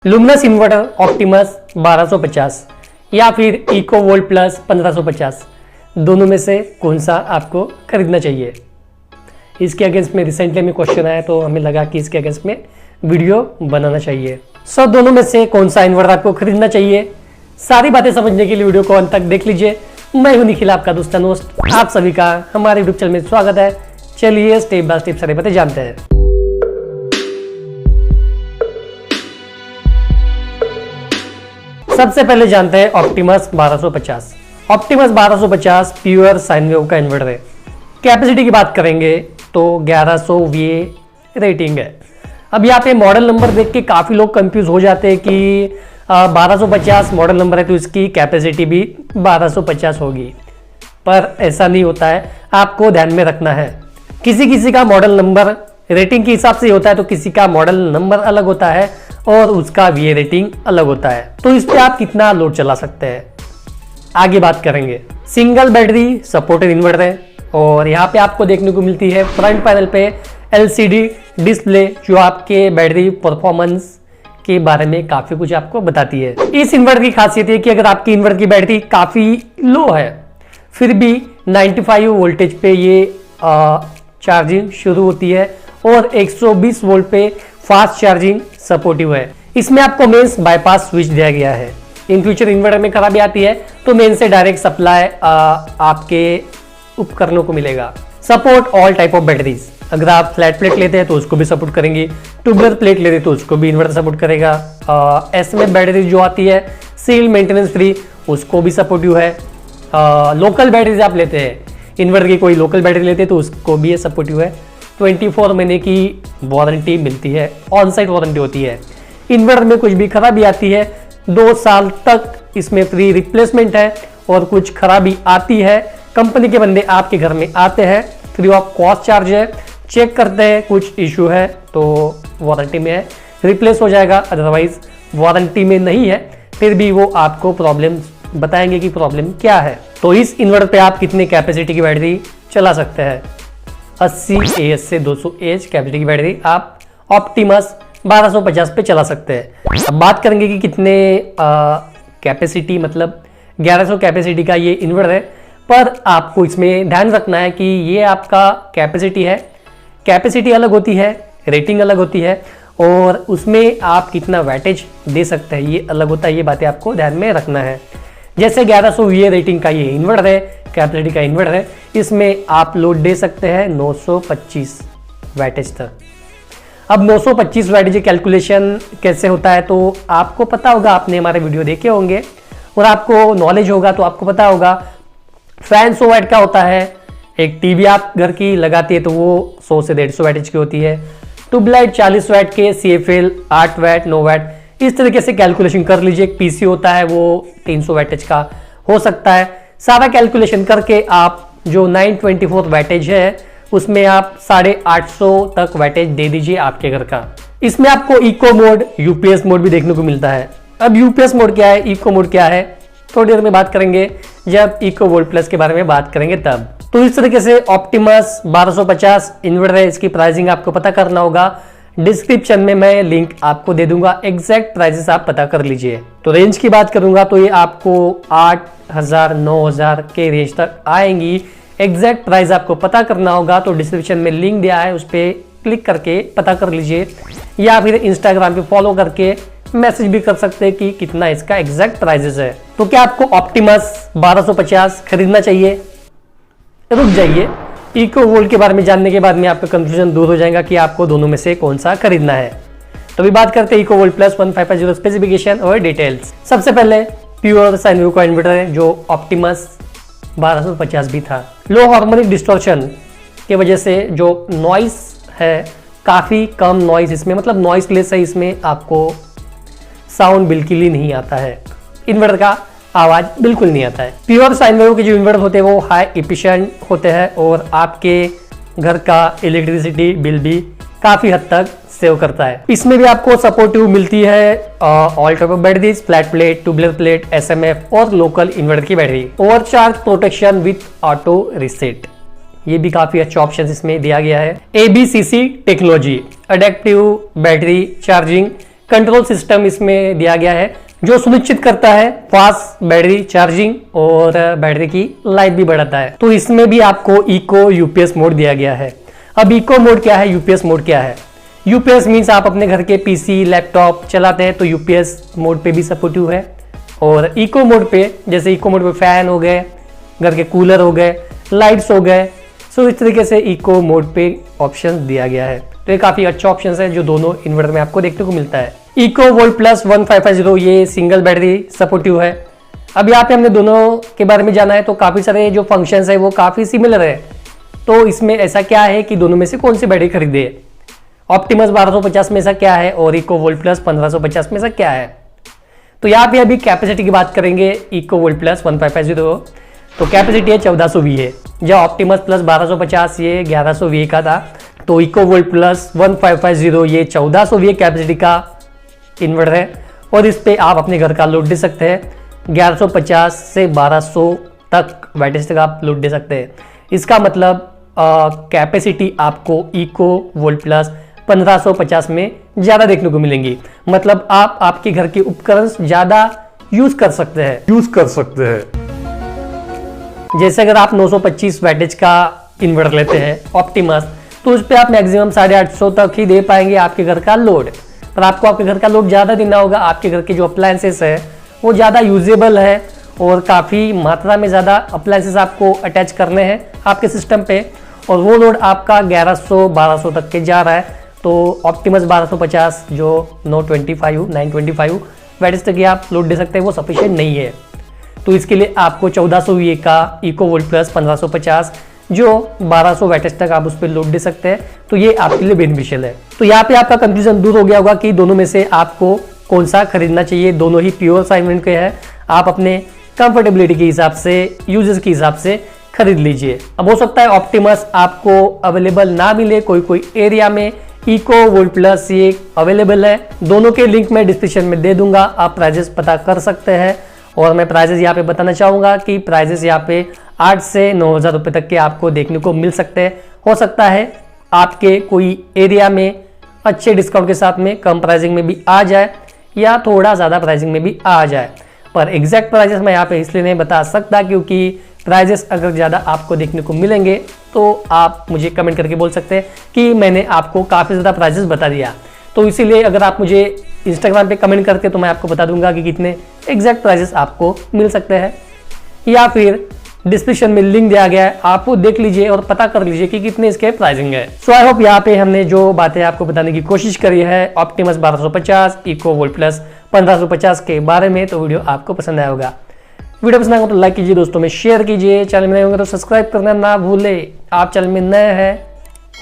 Luminous inverter Optimus 1250 या फिर eco volt plus 1550, दोनों में से कौन सा आपको खरीदना चाहिए। इसके अगेंस्ट में रिसेंटली में क्वेश्चन आया तो हमें लगा कि इसके अगेंस्ट में वीडियो बनाना चाहिए। दोनों में से कौन सा इन्वर्टर आपको खरीदना चाहिए, सारी बातें समझने के लिए वीडियो को अंत तक देख लीजिए। मैं हूं निखिल, आपका दोस्त दोस्त, आप सभी का हमारे यूट्यूब चैनल में स्वागत है। चलिए स्टेप बाय स्टेप सारी बातें जानते हैं। सबसे पहले जानते हैं Optimus 1250। Optimus 1250 pure sine wave का इन्वर्टर है। कैपेसिटी की बात करेंगे तो 1100 VA रेटिंग है। अब यहाँ पे मॉडल नंबर देख के काफ़ी लोग कंफ्यूज हो जाते हैं कि 1250 मॉडल नंबर है तो इसकी कैपेसिटी भी 1250 होगी, पर ऐसा नहीं होता है। आपको ध्यान में रखना है, किसी किसी का मॉडल नंबर रेटिंग के हिसाब से होता है तो किसी का मॉडल नंबर अलग होता है और उसका VA रेटिंग अलग होता है, तो इस पे आप कितना लोड चला सकते हैं आगे बात करेंगे। सिंगल बैटरी सपोर्टेड इन्वर्टर है और यहाँ पे आपको देखने को मिलती है फ्रंट पैनल पे LCD डिस्प्ले, जो आपके बैटरी परफॉर्मेंस के बारे में काफी कुछ आपको बताती है। इस इन्वर्टर की खासियत है कि अगर आपकी इन्वर्टर की बैटरी काफी लो है फिर भी 95 वोल्टेज पे ये चार्जिंग शुरू होती है और 120 वोल्ट पे फास्ट चार्जिंग सपोर्टिव है। इसमें आपको मेंस बाईपास स्विच दिया गया है। इन फ्यूचर इन्वर्टर में खराबी आती है तो मेन से डायरेक्ट सप्लाई आपके उपकरणों को मिलेगा। Support all type of batteries, अगर आप फ्लैट प्लेट लेते हैं तो उसको भी सपोर्ट करेंगे, ट्यूबुलर प्लेट लेते हैं तो उसको भी इन्वर्टर सपोर्ट करेगा। SMA बैटरी जो आती है सील मेंटेनेंस फ्री, उसको भी सपोर्टिव है। लोकल बैटरीज आप लेते हैं, इन्वर्टर की कोई लोकल बैटरी लेते हैं तो उसको भी ये सपोर्टिव है। 24 महीने की वारंटी मिलती है, ऑन साइट वारंटी होती है। इन्वर्टर में कुछ भी खराबी आती है 2 साल तक इसमें फ्री रिप्लेसमेंट है, और कुछ खराबी आती है कंपनी के बंदे आपके घर में आते हैं, फ्री ऑफ कॉस्ट चार्ज है, चेक करते हैं, कुछ इशू है तो वारंटी में है, रिप्लेस हो जाएगा। अदरवाइज वारंटी में नहीं है फिर भी वो आपको प्रॉब्लम बताएंगे कि प्रॉब्लम क्या है। तो इस इन्वर्टर पे आप कितने कैपेसिटी की बैटरी चला सकते हैं। 80 AH से 200 AH कैपेसिटी की बैटरी आप ऑप्टिमस 1250 पे चला सकते हैं। अब बात करेंगे कि कितने कैपेसिटी, मतलब 1100 कैपेसिटी का ये इन्वर्टर है, पर आपको इसमें ध्यान रखना है कि ये आपका कैपेसिटी है, कैपेसिटी अलग होती है, रेटिंग अलग होती है, और उसमें आप कितना वैटेज दे सकते हैं ये अलग होता है। ये बातें आपको ध्यान में रखना है। जैसे 1100 VA रेटिंग का ये इन्वर्टर है, कैपेसिटी का इन्वर्टर है, इसमें आप लोड दे सकते हैं 925 वैटेज तक। अब 925 वैटेज कैलकुलेशन कैसे होता है तो आपको पता होगा, आपने हमारे वीडियो देखे होंगे और आपको नॉलेज होगा तो आपको पता होगा। फैन 100 वाट का होता है, एक टीवी आप घर की लगाती है तो वो 100 से 150 वैटेज की होती है, ट्यूबलाइट 40 वाट के, CFL 8 वाट 9 वाट, इस तरीके से कैलकुलेशन कर लीजिए। एक PC होता है वो 300 वैटेज का हो सकता है। सारा कैलकुलेशन करके आप जो 924 वैटेज है उसमें आप 850 तक वैटेज दे दीजिए आपके घर का। इसमें आपको इको मोड, UPS मोड भी देखने को मिलता है। अब UPS मोड क्या है, इको मोड क्या है, थोड़ी देर में बात करेंगे जब इको वोल्ट प्लस के बारे में बात करेंगे तब। तो इस तरीके से ऑप्टिमस 1250 इन्वर्टर है, इसकी प्राइसिंग आपको पता करना होगा। डिस्क्रिप्शन में मैं लिंक आपको दे दूंगा, एग्जैक्ट प्राइसेस आप पता कर लीजिए। तो रेंज की बात करूंगा तो ये आपको 8000 9000 के रेंज तक आएंगी। एग्जैक्ट प्राइस आपको पता करना होगा तो डिस्क्रिप्शन में लिंक दिया है, उस पर क्लिक करके पता कर लीजिए, या फिर इंस्टाग्राम पे फॉलो करके मैसेज भी कर सकते हैं कि कितना इसका एग्जैक्ट प्राइसेस है। तो क्या आपको ऑप्टिमस 1250 खरीदना चाहिए? रुक जाइए, इको वोल्ट के बारे में जानने के बाद में आपका कंफ्यूजन दूर हो जाएगा कि आपको दोनों में से कौन सा खरीदना है। तो अभी बात करते हैं इको वोल्ट प्लस 1550 स्पेसिफिकेशन और डिटेल्स। सबसे पहले प्योर साइन वेव का इन्वर्टर है जो ऑप्टिमस 1250 भी था। लो हार्मोनिक डिस्टॉर्शन की वजह से जो नॉइस है काफी कम नॉइस इसमें, मतलब नॉइस लेस है, इसमें आपको साउंड बिल्कुल ही नहीं आता है, इन्वर्टर का आवाज बिल्कुल नहीं आता है। प्योर साइन वेव के जो इन्वर्टर होते हैं वो हाई एफिशिएंट होते हैं और आपके घर का इलेक्ट्रिसिटी बिल भी काफी हद तक सेव करता है। इसमें भी आपको सपोर्टिव मिलती है all type of batteries, flat plate, tubular plate, SMF और लोकल इन्वर्टर की battery. Overcharge protection with auto reset, ये भी काफी अच्छा ऑप्शन इसमें दिया गया है। ABCC technology, adaptive battery charging control system इसमें दिया गया है जो सुनिश्चित करता है फास्ट बैटरी चार्जिंग और बैटरी की लाइफ भी बढ़ाता है। तो इसमें भी आपको इको यूपीएस मोड दिया गया है। अब इको मोड क्या है, यूपीएस मोड क्या है? यूपीएस मीन्स आप अपने घर के पीसी लैपटॉप चलाते हैं तो यूपीएस मोड पे भी सपोर्टिव है। और इको मोड पे, जैसे इको मोड पे फैन हो गए, घर के कूलर हो गए, लाइट्स हो गए, सो इस तरीके से इको मोड पे ऑप्शन दिया गया है। तो ये काफी अच्छा ऑप्शन है जो दोनों इन्वर्टर में आपको देखने को मिलता है। इको वोल्ट प्लस 1550 ये सिंगल बैटरी सपोर्टिव है। अब यहाँ पे हमने दोनों के बारे में जाना है तो काफी सारे जो फंक्शंस है वो काफी सिमिलर है। तो इसमें ऐसा क्या है कि दोनों में से कौन सी बैटरी खरीदे? ऑप्टिमस 1250 में ऐसा क्या है और इको वोल्ट प्लस 1550 में ऐसा क्या है? तो यहाँ पे अभी कैपेसिटी की बात करेंगे। इको वोल्ट प्लस 1550 तो कैपेसिटी है 1400 वी है, जहाँ ऑप्टिमस प्लस 1250 ये 1100 वी का था। तो इको वोल्ट प्लस 1550 ये 1400 वी कैपेसिटी का इन्वर्टर है और इस पे आप अपने घर का लोड दे सकते हैं। 1150 से 1200 तक वैटेज तक आप लोड दे सकते हैं। इसका मतलब कैपेसिटी आपको इको वोल्ट प्लस 1550 में ज़्यादा देखने को मिलेंगी। मतलब आप आपके घर के उपकरण ज़्यादा यूज़ कर सकते हैं। जैसे अगर आप 925 वैटेज का इन्वर्टर लेते हैं ऑप्टिमस, तो उस पर आप मैक्सिमम 850 तक ही दे पाएंगे आपके घर का लोड। पर आपको आपके घर का लोड ज़्यादा देना होगा। आपके घर के जो अप्लायंसेस है वो ज़्यादा यूजेबल है और काफ़ी मात्रा में ज़्यादा अप्लायंसेस आपको अटैच करने हैं आपके सिस्टम पे, और वो लोड आपका 1100-1200 तक के जा रहा है। तो ऑप्टिमस 1250 जो 925 वैटेज तक ही आप लोड दे सकते हैं वो सफिशिएंट नहीं है। तो इसके लिए आपको 1400 वी का इको वोल्ट प्लस 1550 जो 1200 वैटेज तक आप उस पर लोड दे सकते हैं, तो ये आपके लिए बेनिफिशियल है। तो यहाँ पे आपका कंफ्यूजन दूर हो गया होगा कि दोनों में से आपको कौन सा खरीदना चाहिए। दोनों ही प्योर साइन वेव के हैं। आप अपने कंफर्टेबिलिटी के हिसाब से, यूजेस के हिसाब से खरीद लीजिए। अब हो सकता है ऑप्टिमस आपको अवेलेबल ना मिले, कोई एरिया में इको वोल्ट प्लस ये अवेलेबल है। दोनों के लिंक मैं डिस्क्रिप्शन में दे दूंगा, आप प्राइजेस पता कर सकते हैं। और मैं प्राइजेस यहाँ पे बताना चाहूँगा कि प्राइजेस यहाँ पे 8 से 9,000 रुपये तक के आपको देखने को मिल सकते हैं। हो सकता है आपके कोई एरिया में अच्छे डिस्काउंट के साथ में कम प्राइसिंग में भी आ जाए या थोड़ा ज़्यादा प्राइसिंग में भी आ जाए, पर एग्जैक्ट प्राइजेस मैं यहाँ पे इसलिए नहीं बता सकता क्योंकि प्राइजेस अगर ज़्यादा आपको देखने को मिलेंगे तो आप मुझे कमेंट करके बोल सकते हैं कि मैंने आपको काफ़ी ज़्यादा प्राइजेस बता दिया। तो इसीलिए अगर आप मुझे इंस्टाग्राम पे कमेंट करते तो मैं आपको बता दूंगा कि कितने एग्जैक्ट प्राइजेस आपको मिल सकते हैं, या फिर डिस्क्रिप्शन में लिंक दिया गया है, आप वो देख लीजिए और पता कर लीजिए कि कितने इसके प्राइसिंग है। सो आई होप यहाँ पे हमने जो बातें आपको बताने की कोशिश करी है ऑप्टिमस 1250 इको वोल्ट प्लस 1550 के बारे में, तो वीडियो आपको पसंद आया होगा। वीडियो पसंद आएगा तो लाइक कीजिए, दोस्तों में शेयर कीजिए। चैनल में नए होंगे तो सब्सक्राइब करना ना भूले। आप चैनल में नए हैं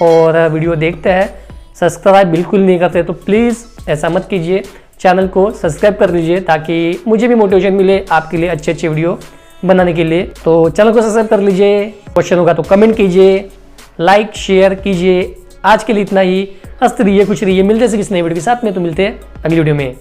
और वीडियो देखते हैं, सब्सक्राइब बिल्कुल नहीं करते तो प्लीज़ ऐसा मत कीजिए, चैनल को सब्सक्राइब कर लीजिए ताकि मुझे भी मोटिवेशन मिले आपके लिए अच्छे अच्छे वीडियो बनाने के लिए। तो चैनल को सब्सक्राइब कर लीजिए, क्वेश्चन होगा तो कमेंट कीजिए, लाइक शेयर कीजिए। आज के लिए इतना ही। हंसते रहिए, खुश रहिए। मिलते हैं किसी नई वीडियो के साथ में, तो मिलते हैं अगली वीडियो में।